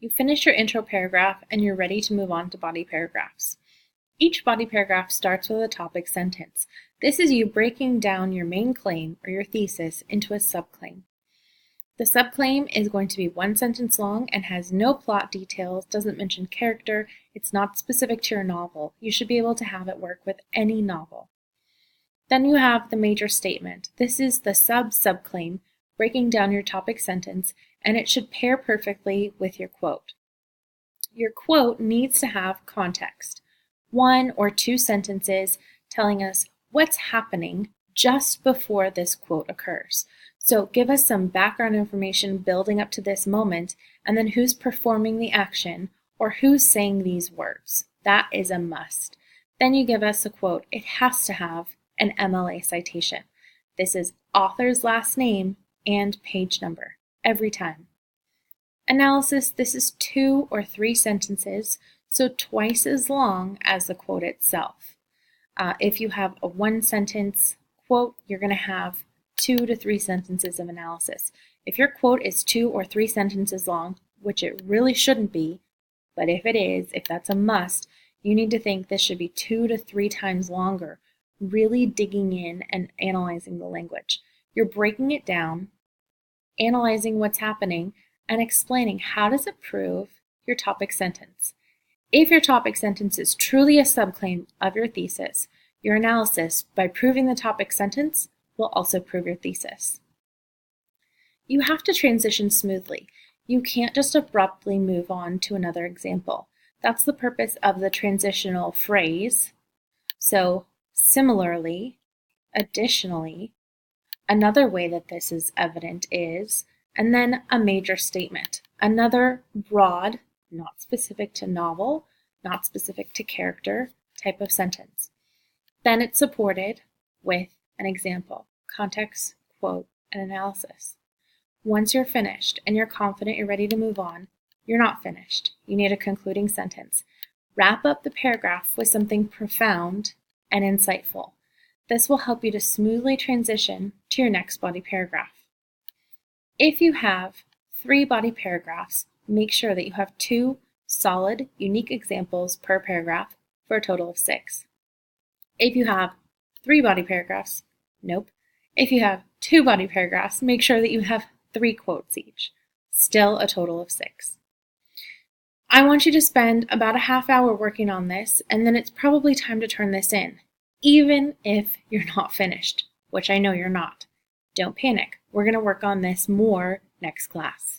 You finish your intro paragraph and you're ready to move on to body paragraphs. Each body paragraph starts with a topic sentence. This is you breaking down your main claim or your thesis into a subclaim. The subclaim is going to be one sentence long and has no plot details, doesn't mention character, it's not specific to your novel. You should be able to have it work with any novel. Then you have the major statement. This is the subclaim, breaking down your topic sentence, and it should pair perfectly with your quote. Your quote needs to have context. One or two sentences telling us what's happening just before this quote occurs. So give us some background information building up to this moment, and then who's performing the action or who's saying these words. That is a must. Then you give us a quote. It has to have an MLA citation. This is author's last name and page number every time. Analysis, this is 2 or 3 sentences, so twice as long as the quote itself. If you have a 1-sentence quote, you're going to have 2 to 3 sentences of analysis. If your quote is 2 or 3 sentences long, which it really shouldn't be, but if it is, if that's a must, you need to think this should be 2 to 3 times longer, really digging in and analyzing the language. You're breaking it down, analyzing what's happening, and explaining how does it prove your topic sentence. If your topic sentence is truly a subclaim of your thesis, your analysis, by proving the topic sentence, will also prove your thesis. You have to transition smoothly. You can't just abruptly move on to another example. That's the purpose of the transitional phrase. So, similarly, additionally, another way that this is evident is, and then a major statement. Another broad, not specific to novel, not specific to character type of sentence. Then it's supported with an example, context, quote, and analysis. Once you're finished and you're confident you're ready to move on, you're not finished. You need a concluding sentence. Wrap up the paragraph with something profound and insightful. This will help you to smoothly transition to your next body paragraph. If you have 3 body paragraphs, make sure that you have 2 solid, unique examples per paragraph for a total of 6. If you have 3 body paragraphs, nope. If you have 2 body paragraphs, make sure that you have 3 quotes each. Still a total of 6. I want you to spend about a half hour working on this, and then it's probably time to turn this in, even if you're not finished, which I know you're not. Don't panic. We're going to work on this more next class.